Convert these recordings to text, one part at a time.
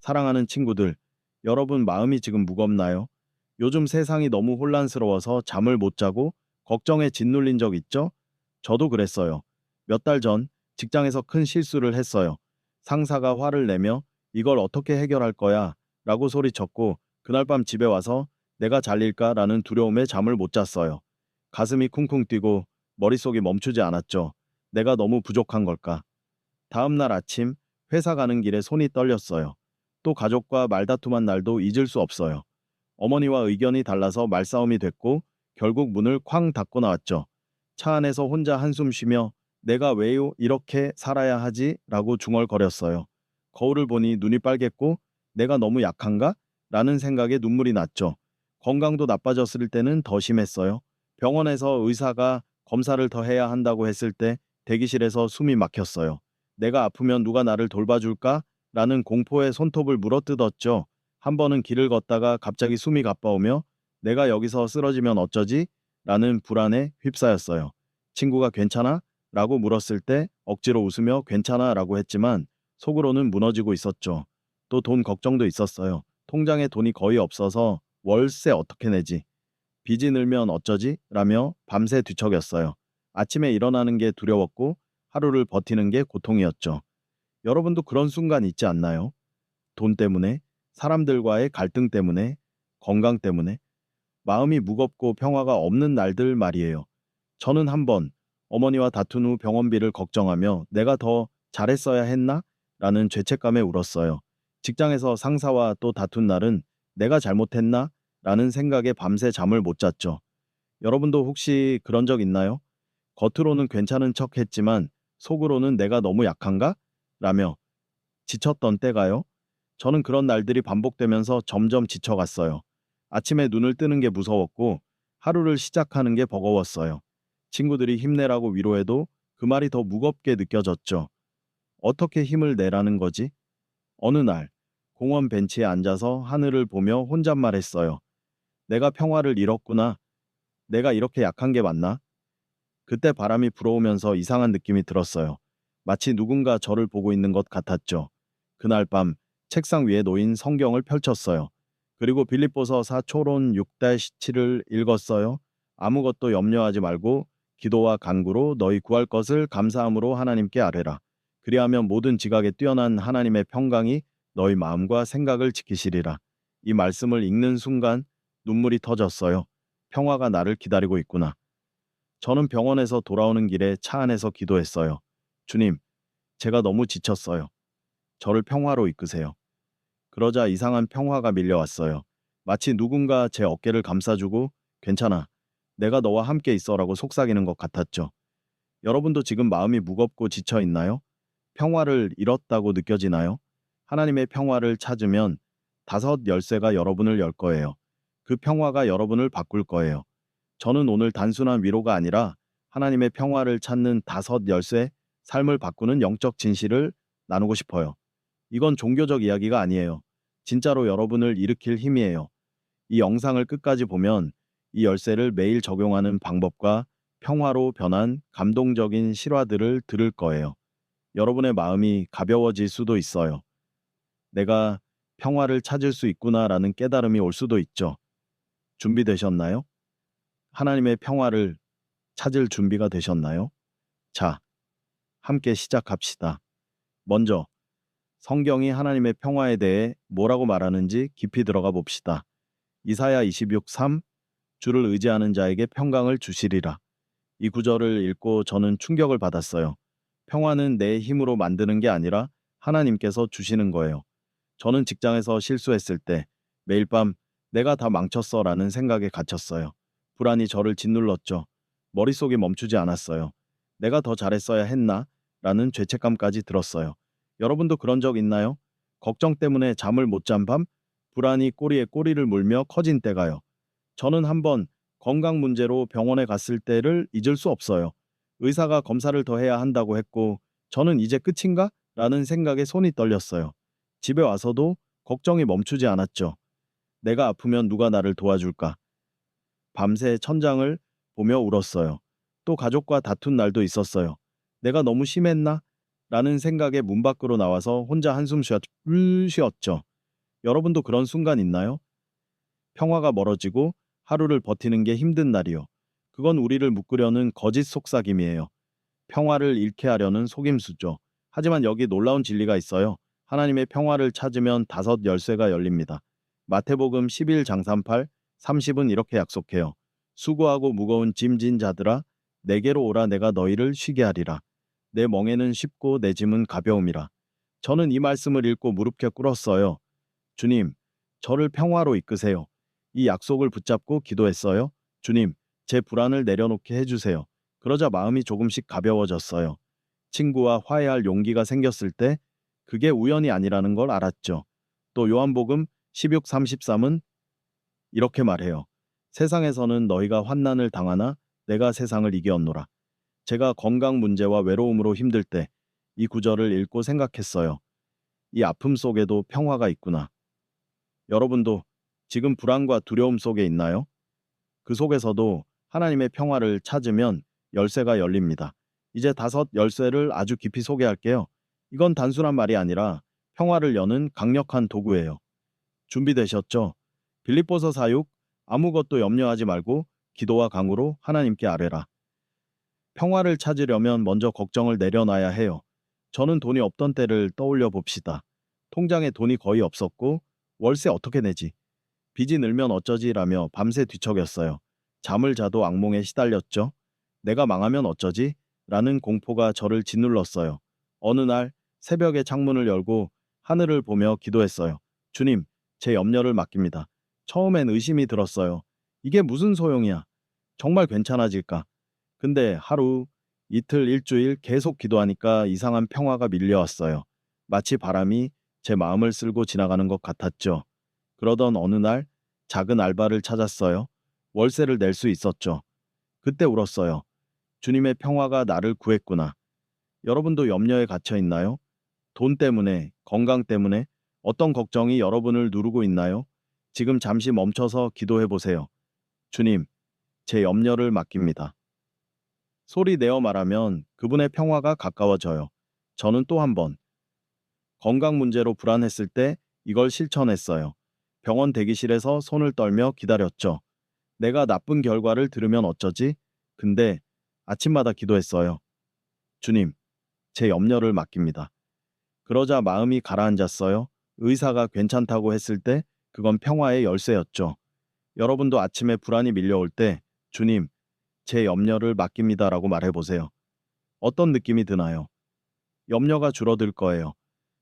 사랑하는 친구들, 여러분 마음이 지금 무겁나요? 요즘 세상이 너무 혼란스러워서 잠을 못 자고 걱정에 짓눌린 적 있죠? 저도 그랬어요. 몇 달 전 직장에서 큰 실수를 했어요. 상사가 화를 내며 이걸 어떻게 해결할 거야? 라고 소리쳤고 그날 밤 집에 와서 내가 잘릴까? 라는 두려움에 잠을 못 잤어요. 가슴이 쿵쿵 뛰고 머릿속이 멈추지 않았죠. 내가 너무 부족한 걸까? 다음 날 아침 회사 가는 길에 손이 떨렸어요. 또 가족과 말다툼한 날도 잊을 수 없어요. 어머니와 의견이 달라서 말싸움이 됐고 결국 문을 쾅 닫고 나왔죠. 차 안에서 혼자 한숨 쉬며 내가 왜요 이렇게 살아야 하지? 라고 중얼거렸어요. 거울을 보니 눈이 빨갰고 내가 너무 약한가? 라는 생각에 눈물이 났죠. 건강도 나빠졌을 때는 더 심했어요. 병원에서 의사가 검사를 더 해야 한다고 했을 때 대기실에서 숨이 막혔어요. 내가 아프면 누가 나를 돌봐줄까? 라는 공포의 손톱을 물어뜯었죠. 한 번은 길을 걷다가 갑자기 숨이 가빠오며 내가 여기서 쓰러지면 어쩌지? 라는 불안에 휩싸였어요. 친구가 괜찮아? 라고 물었을 때 억지로 웃으며 괜찮아 라고 했지만 속으로는 무너지고 있었죠. 또 돈 걱정도 있었어요. 통장에 돈이 거의 없어서 월세 어떻게 내지? 빚이 늘면 어쩌지? 라며 밤새 뒤척였어요. 아침에 일어나는 게 두려웠고 하루를 버티는 게 고통이었죠. 여러분도 그런 순간 있지 않나요? 돈 때문에, 사람들과의 갈등 때문에, 건강 때문에, 마음이 무겁고 평화가 없는 날들 말이에요. 저는 한번 어머니와 다툰 후 병원비를 걱정하며 내가 더 잘했어야 했나? 라는 죄책감에 울었어요. 직장에서 상사와 또 다툰 날은 내가 잘못했나? 라는 생각에 밤새 잠을 못 잤죠. 여러분도 혹시 그런 적 있나요? 겉으로는 괜찮은 척 했지만 속으로는 내가 너무 약한가? 라며 지쳤던 때가요? 저는 그런 날들이 반복되면서 점점 지쳐갔어요. 아침에 눈을 뜨는 게 무서웠고 하루를 시작하는 게 버거웠어요. 친구들이 힘내라고 위로해도 그 말이 더 무겁게 느껴졌죠. 어떻게 힘을 내라는 거지? 어느 날 공원 벤치에 앉아서 하늘을 보며 혼잣말했어요. 내가 평화를 잃었구나. 내가 이렇게 약한 게 맞나? 그때 바람이 불어오면서 이상한 느낌이 들었어요. 마치 누군가 저를 보고 있는 것 같았죠. 그날 밤 책상 위에 놓인 성경을 펼쳤어요. 그리고 빌립보서 4초론 6-7을 읽었어요. 아무것도 염려하지 말고 기도와 간구로 너희 구할 것을 감사함으로 하나님께 아뢰라. 그리하면 모든 지각에 뛰어난 하나님의 평강이 너희 마음과 생각을 지키시리라. 이 말씀을 읽는 순간 눈물이 터졌어요. 평화가 나를 기다리고 있구나. 저는 병원에서 돌아오는 길에 차 안에서 기도했어요. 주님, 제가 너무 지쳤어요. 저를 평화로 이끄세요. 그러자 이상한 평화가 밀려왔어요. 마치 누군가 제 어깨를 감싸주고 괜찮아. 내가 너와 함께 있어라고 속삭이는 것 같았죠. 여러분도 지금 마음이 무겁고 지쳐 있나요? 평화를 잃었다고 느껴지나요? 하나님의 평화를 찾으면 다섯 열쇠가 여러분을 열 거예요. 그 평화가 여러분을 바꿀 거예요. 저는 오늘 단순한 위로가 아니라 하나님의 평화를 찾는 다섯 열쇠, 삶을 바꾸는 영적 진실을 나누고 싶어요. 이건 종교적 이야기가 아니에요. 진짜로 여러분을 일으킬 힘이에요. 이 영상을 끝까지 보면 이 열쇠를 매일 적용하는 방법과 평화로 변한 감동적인 실화들을 들을 거예요. 여러분의 마음이 가벼워질 수도 있어요. 내가 평화를 찾을 수 있구나라는 깨달음이 올 수도 있죠. 준비되셨나요? 하나님의 평화를 찾을 준비가 되셨나요? 자, 함께 시작합시다. 먼저, 성경이 하나님의 평화에 대해 뭐라고 말하는지 깊이 들어가 봅시다. 이사야 26:3 주를 의지하는 자에게 평강을 주시리라. 이 구절을 읽고 저는 충격을 받았어요. 평화는 내 힘으로 만드는 게 아니라 하나님께서 주시는 거예요. 저는 직장에서 실수했을 때 매일 밤 내가 다 망쳤어라는 생각에 갇혔어요. 불안이 저를 짓눌렀죠. 머릿속이 멈추지 않았어요. 내가 더 잘했어야 했나? 라는 죄책감까지 들었어요. 여러분도 그런 적 있나요? 걱정 때문에 잠을 못 잔 밤, 불안이 꼬리에 꼬리를 물며 커진 때가요. 저는 한번 건강 문제로 병원에 갔을 때를 잊을 수 없어요. 의사가 검사를 더 해야 한다고 했고, 저는 이제 끝인가? 라는 생각에 손이 떨렸어요. 집에 와서도 걱정이 멈추지 않았죠. 내가 아프면 누가 나를 도와줄까? 밤새 천장을 보며 울었어요. 또 가족과 다툰 날도 있었어요. 내가 너무 심했나? 라는 생각에 문 밖으로 나와서 혼자 한숨 쉬었죠. 여러분도 그런 순간 있나요? 평화가 멀어지고 하루를 버티는 게 힘든 날이요. 그건 우리를 묶으려는 거짓 속삭임이에요. 평화를 잃게 하려는 속임수죠. 하지만 여기 놀라운 진리가 있어요. 하나님의 평화를 찾으면 다섯 열쇠가 열립니다. 마태복음 11장 38, 30은 이렇게 약속해요. 수고하고 무거운 짐진 자들아, 내게로 오라 내가 너희를 쉬게 하리라. 내 멍에는 쉽고 내 짐은 가벼움이라. 저는 이 말씀을 읽고 무릎께 꿇었어요. 주님, 저를 평화로 이끄세요. 이 약속을 붙잡고 기도했어요. 주님, 제 불안을 내려놓게 해주세요. 그러자 마음이 조금씩 가벼워졌어요. 친구와 화해할 용기가 생겼을 때 그게 우연이 아니라는 걸 알았죠. 또 요한복음 16:33은 이렇게 말해요. 세상에서는 너희가 환난을 당하나 내가 세상을 이겼노라. 제가 건강 문제와 외로움으로 힘들 때 이 구절을 읽고 생각했어요. 이 아픔 속에도 평화가 있구나. 여러분도 지금 불안과 두려움 속에 있나요? 그 속에서도 하나님의 평화를 찾으면 열쇠가 열립니다. 이제 다섯 열쇠를 아주 깊이 소개할게요. 이건 단순한 말이 아니라 평화를 여는 강력한 도구예요. 준비되셨죠? 빌립보서 4:6 아무것도 염려하지 말고 기도와 강구로 하나님께 아뢰라. 평화를 찾으려면 먼저 걱정을 내려놔야 해요. 저는 돈이 없던 때를 떠올려 봅시다. 통장에 돈이 거의 없었고 월세 어떻게 내지? 빚이 늘면 어쩌지라며 밤새 뒤척였어요. 잠을 자도 악몽에 시달렸죠. 내가 망하면 어쩌지? 라는 공포가 저를 짓눌렀어요. 어느 날 새벽에 창문을 열고 하늘을 보며 기도했어요. 주님, 제 염려를 맡깁니다. 처음엔 의심이 들었어요. 이게 무슨 소용이야? 정말 괜찮아질까? 근데 하루, 이틀, 일주일 계속 기도하니까 이상한 평화가 밀려왔어요. 마치 바람이 제 마음을 쓸고 지나가는 것 같았죠. 그러던 어느 날 작은 알바를 찾았어요. 월세를 낼 수 있었죠. 그때 울었어요. 주님의 평화가 나를 구했구나. 여러분도 염려에 갇혀 있나요? 돈 때문에, 건강 때문에 어떤 걱정이 여러분을 누르고 있나요? 지금 잠시 멈춰서 기도해 보세요. 주님, 제 염려를 맡깁니다. 소리 내어 말하면 그분의 평화가 가까워져요. 저는 또 한 번 건강 문제로 불안했을 때 이걸 실천했어요. 병원 대기실에서 손을 떨며 기다렸죠. 내가 나쁜 결과를 들으면 어쩌지? 근데 아침마다 기도했어요. 주님, 제 염려를 맡깁니다. 그러자 마음이 가라앉았어요. 의사가 괜찮다고 했을 때 그건 평화의 열쇠였죠. 여러분도 아침에 불안이 밀려올 때 주님, 제 염려를 맡깁니다라고 말해보세요. 어떤 느낌이 드나요? 염려가 줄어들 거예요.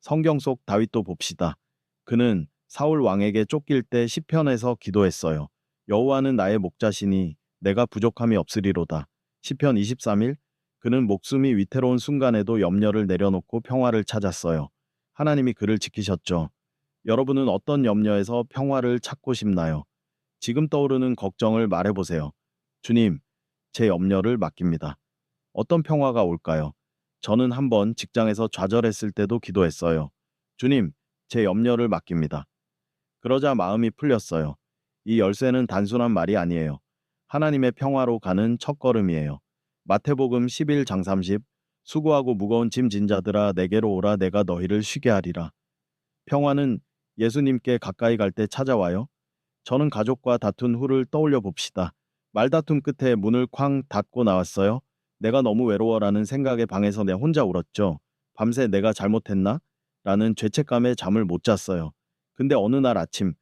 성경 속 다윗도 봅시다. 그는 사울 왕에게 쫓길 때 시편에서 기도했어요. 여호와는 나의 목자시니 내가 부족함이 없으리로다. 시편 23일 그는 목숨이 위태로운 순간에도 염려를 내려놓고 평화를 찾았어요. 하나님이 그를 지키셨죠. 여러분은 어떤 염려에서 평화를 찾고 싶나요? 지금 떠오르는 걱정을 말해보세요. 주님, 제 염려를 맡깁니다. 어떤 평화가 올까요? 저는 한번 직장에서 좌절했을 때도 기도했어요. 주님, 제 염려를 맡깁니다. 그러자 마음이 풀렸어요. 이 열쇠는 단순한 말이 아니에요. 하나님의 평화로 가는 첫걸음이에요. 마태복음 11장 30 수고하고 무거운 짐 진 자들아 내게로 오라 내가 너희를 쉬게 하리라. 평화는 예수님께 가까이 갈 때 찾아와요. 저는 가족과 다툰 후를 떠올려 봅시다. 말다툼 끝에 문을 쾅 닫고 나왔어요. 내가 너무 외로워라는 생각에 방에서 내 혼자 울었죠. 밤새 내가 잘못했나? 라는 죄책감에 잠을 못 잤어요. 근데 어느 날 아침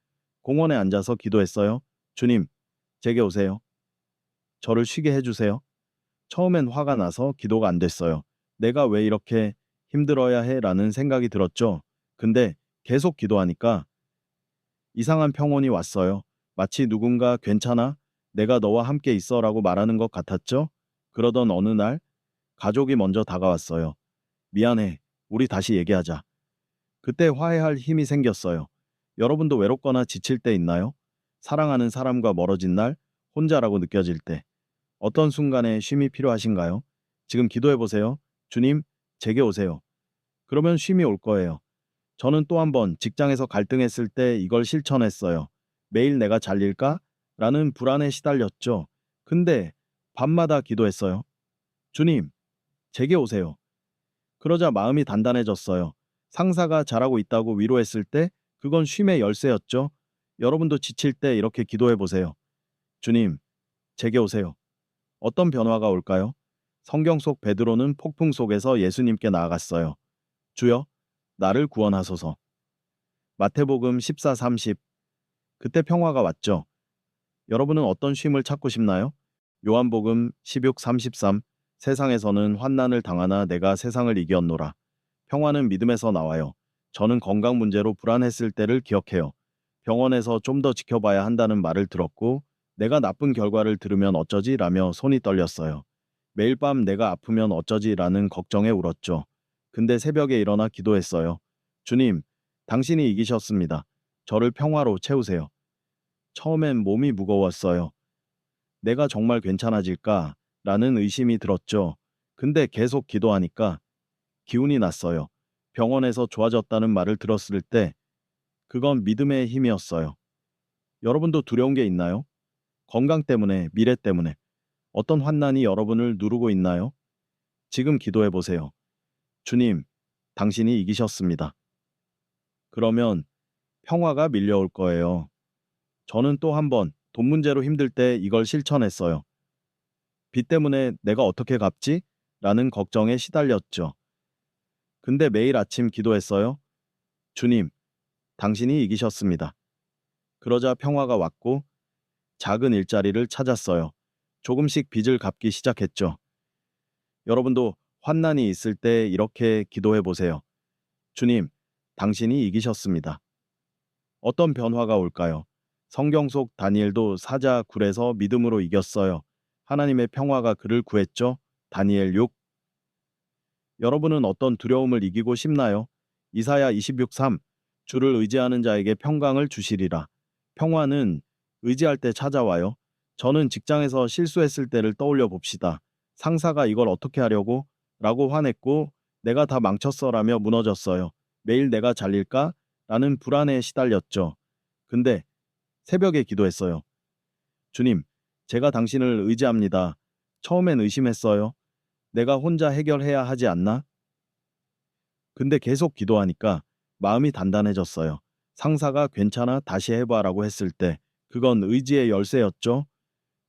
공원에 앉아서 기도했어요. 주님, 제게 오세요. 저를 쉬게 해주세요. 처음엔 화가 나서 기도가 안 됐어요. 내가 왜 이렇게 힘들어야 해? 라는 생각이 들었죠. 근데 계속 기도하니까 이상한 평온이 왔어요. 마치 누군가 괜찮아? 내가 너와 함께 있어 라고 말하는 것 같았죠? 그러던 어느 날 가족이 먼저 다가왔어요. 미안해. 우리 다시 얘기하자. 그때 화해할 힘이 생겼어요. 여러분도 외롭거나 지칠 때 있나요? 사랑하는 사람과 멀어진 날, 혼자라고 느껴질 때. 어떤 순간에 쉼이 필요하신가요? 지금 기도해 보세요. 주님, 제게 오세요. 그러면 쉼이 올 거예요. 저는 또 한 번 직장에서 갈등했을 때 이걸 실천했어요. 매일 내가 잘릴까? 라는 불안에 시달렸죠. 근데 밤마다 기도했어요. 주님, 제게 오세요. 그러자 마음이 단단해졌어요. 상사가 잘하고 있다고 위로했을 때 그건 쉼의 열쇠였죠. 여러분도 지칠 때 이렇게 기도해 보세요. 주님, 제게 오세요. 어떤 변화가 올까요? 성경 속 베드로는 폭풍 속에서 예수님께 나아갔어요. 주여, 나를 구원하소서. 마태복음 14:30. 그때 평화가 왔죠. 여러분은 어떤 쉼을 찾고 싶나요? 요한복음 16:33. 세상에서는 환난을 당하나 내가 세상을 이겼노라. 평화는 믿음에서 나와요. 저는 건강 문제로 불안했을 때를 기억해요. 병원에서 좀 더 지켜봐야 한다는 말을 들었고, 내가 나쁜 결과를 들으면 어쩌지? 라며 손이 떨렸어요. 매일 밤 내가 아프면 어쩌지? 라는 걱정에 울었죠. 근데 새벽에 일어나 기도했어요. 주님, 당신이 이기셨습니다. 저를 평화로 채우세요. 처음엔 몸이 무거웠어요. 내가 정말 괜찮아질까? 라는 의심이 들었죠. 근데 계속 기도하니까 기운이 났어요. 병원에서 좋아졌다는 말을 들었을 때 그건 믿음의 힘이었어요. 여러분도 두려운 게 있나요? 건강 때문에, 미래 때문에 어떤 환난이 여러분을 누르고 있나요? 지금 기도해 보세요. 주님, 당신이 이기셨습니다. 그러면 평화가 밀려올 거예요. 저는 또 한 번 돈 문제로 힘들 때 이걸 실천했어요. 빚 때문에 내가 어떻게 갚지? 라는 걱정에 시달렸죠. 근데 매일 아침 기도했어요. 주님, 당신이 이기셨습니다. 그러자 평화가 왔고 작은 일자리를 찾았어요. 조금씩 빚을 갚기 시작했죠. 여러분도 환난이 있을 때 이렇게 기도해 보세요. 주님, 당신이 이기셨습니다. 어떤 변화가 올까요? 성경 속 다니엘도 사자 굴에서 믿음으로 이겼어요. 하나님의 평화가 그를 구했죠. 다니엘 6. 여러분은 어떤 두려움을 이기고 싶나요? 이사야 26:3. 주를 의지하는 자에게 평강을 주시리라. 평화는 의지할 때 찾아와요. 저는 직장에서 실수했을 때를 떠올려 봅시다. 상사가 이걸 어떻게 하려고? 라고 화냈고 내가 다 망쳤어라며 무너졌어요. 매일 내가 잘릴까? 라는 불안에 시달렸죠. 근데 새벽에 기도했어요. 주님, 제가 당신을 의지합니다. 처음엔 의심했어요. 내가 혼자 해결해야 하지 않나? 근데 계속 기도하니까 마음이 단단해졌어요. 상사가 괜찮아 다시 해봐라고 했을 때 그건 의지의 열쇠였죠.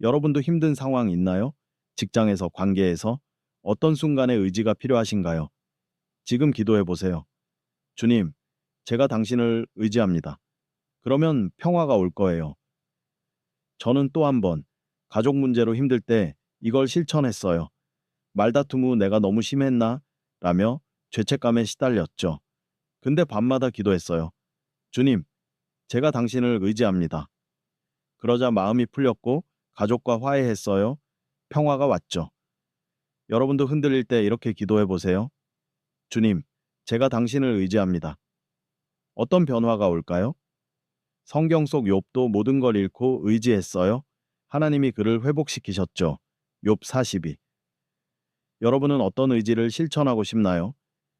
여러분도 힘든 상황 있나요? 직장에서, 관계에서 어떤 순간에 의지가 필요하신가요? 지금 기도해 보세요. 주님, 제가 당신을 의지합니다. 그러면 평화가 올 거예요. 저는 또 한 번 가족 문제로 힘들 때 이걸 실천했어요. 말다툼 후 내가 너무 심했나? 라며 죄책감에 시달렸죠. 근데 밤마다 기도했어요. 주님, 제가 당신을 의지합니다. 그러자 마음이 풀렸고 가족과 화해했어요. 평화가 왔죠. 여러분도 흔들릴 때 이렇게 기도해 보세요. 주님, 제가 당신을 의지합니다. 어떤 변화가 올까요? 성경 속 욥도 모든 걸 잃고 의지했어요. 하나님이 그를 회복시키셨죠. 욥 42. 여러분은 어떤 의지를 실천하고 싶나요?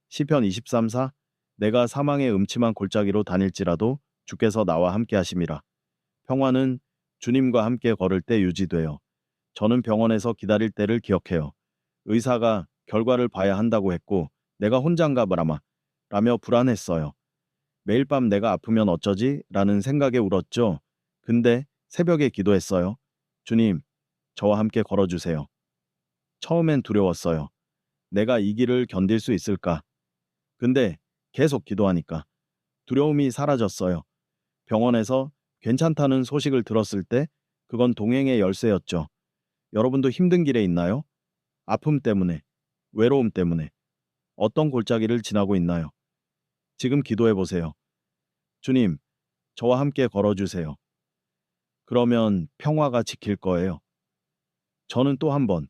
시편 23:4. 내가 사망의 음침한 골짜기로 다닐지라도 주께서 나와 함께 하심이라. 평화는 주님과 함께 걸을 때 유지돼요. 저는 병원에서 기다릴 때를 기억해요. 의사가 결과를 봐야 한다고 했고 내가 혼자인가 보라마 라며 불안했어요. 매일 밤 내가 아프면 어쩌지? 라는 생각에 울었죠. 근데 새벽에 기도했어요. 주님, 저와 함께 걸어주세요. 처음엔 두려웠어요. 내가 이 길을 견딜 수 있을까? 근데 계속 기도하니까 두려움이 사라졌어요. 병원에서 괜찮다는 소식을 들었을 때 그건 동행의 열쇠였죠. 여러분도 힘든 길에 있나요? 아픔 때문에, 외로움 때문에 어떤 골짜기를 지나고 있나요? 지금 기도해 보세요. 주님, 저와 함께 걸어주세요. 그러면 평화가 지킬 거예요. 저는 또 한 번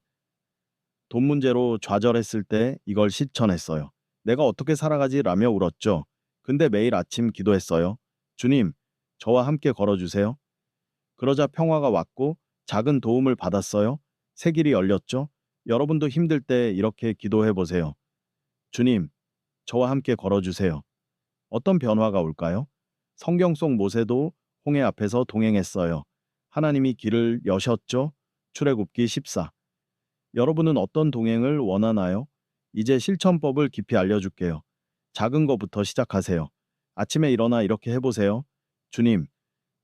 돈 문제로 좌절했을 때 이걸 실천했어요. 내가 어떻게 살아가지? 라며 울었죠. 근데 매일 아침 기도했어요. 주님, 저와 함께 걸어주세요. 그러자 평화가 왔고 작은 도움을 받았어요. 새 길이 열렸죠. 여러분도 힘들 때 이렇게 기도해 보세요. 주님, 저와 함께 걸어주세요. 어떤 변화가 올까요? 성경 속 모세도 홍해 앞에서 동행했어요. 하나님이 길을 여셨죠? 출애굽기 14. 여러분은 어떤 동행을 원하나요? 이제 실천법을 깊이 알려줄게요. 작은 것부터 시작하세요. 아침에 일어나 이렇게 해보세요. 주님,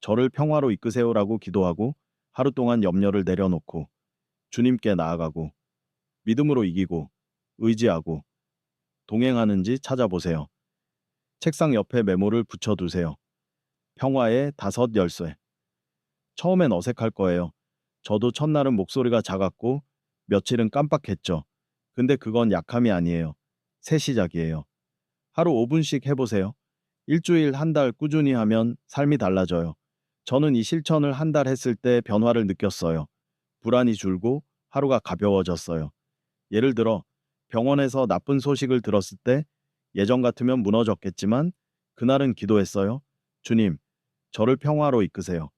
저를 평화로 이끄세요라고 기도하고 하루 동안 염려를 내려놓고 주님께 나아가고 믿음으로 이기고 의지하고 동행하는지 찾아보세요. 책상 옆에 메모를 붙여두세요. 평화의 5 열쇠. 처음엔 어색할 거예요. 저도 첫날은 목소리가 작았고 며칠은 깜빡했죠. 근데 그건 약함이 아니에요. 새 시작이에요. 하루 5분씩 해보세요. 일주일, 한 달 꾸준히 하면 삶이 달라져요. 저는 이 실천을 한 달 했을 때 변화를 느꼈어요. 불안이 줄고 하루가 가벼워졌어요. 예를 들어 병원에서 나쁜 소식을 들었을 때 예전 같으면 무너졌겠지만 그날은 기도했어요. 주님, 저를 평화로 이끄세요.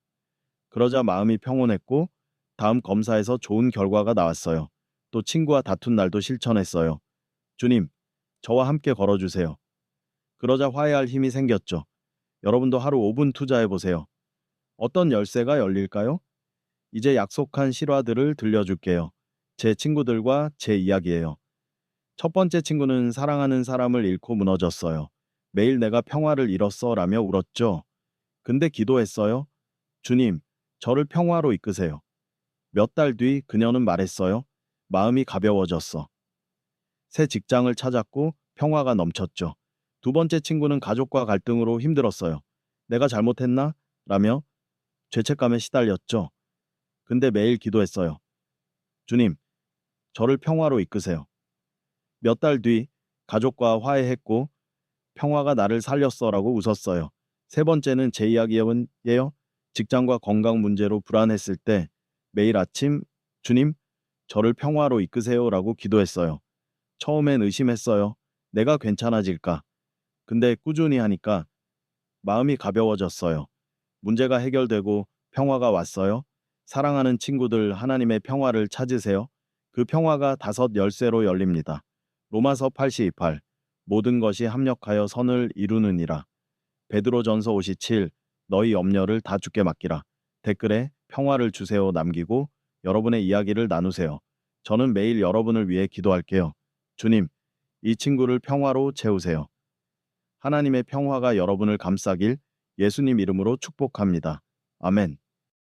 그러자 마음이 평온했고 다음 검사에서 좋은 결과가 나왔어요. 또 친구와 다툰 날도 실천했어요. 주님, 저와 함께 걸어주세요. 그러자 화해할 힘이 생겼죠. 여러분도 하루 5분 투자해보세요. 어떤 열쇠가 열릴까요? 이제 약속한 실화들을 들려줄게요. 제 친구들과 제 이야기예요. 첫 번째 친구는 사랑하는 사람을 잃고 무너졌어요. 매일 내가 평화를 잃었어 라며 울었죠. 근데 기도했어요. 주님, 저를 평화로 이끄세요. 몇 달 뒤 그녀는 말했어요. 마음이 가벼워졌어. 새 직장을 찾았고 평화가 넘쳤죠. 두 번째 친구는 가족과 갈등으로 힘들었어요. 내가 잘못했나? 라며 죄책감에 시달렸죠. 근데 매일 기도했어요. 주님, 저를 평화로 이끄세요. 몇 달 뒤 가족과 화해했고 평화가 나를 살렸어라고 웃었어요. 세 번째는 제 이야기예요. 직장과 건강 문제로 불안했을 때 매일 아침 주님, 저를 평화로 이끄세요라고 기도했어요. 처음엔 의심했어요. 내가 괜찮아질까? 근데 꾸준히 하니까 마음이 가벼워졌어요. 문제가 해결되고 평화가 왔어요. 사랑하는 친구들, 하나님의 평화를 찾으세요. 그 평화가 5 열쇠로 열립니다. 로마서 8:28 모든 것이 합력하여 선을 이루느니라. 베드로전서 5:7 너희 염려를 다 주께 맡기라. 댓글에 평화를 주세요 남기고 여러분의 이야기를 나누세요. 저는 매일 여러분을 위해 기도할게요. 주님, 이 친구를 평화로 채우세요. 하나님의 평화가 여러분을 감싸길 예수님 이름으로 축복합니다. 아멘.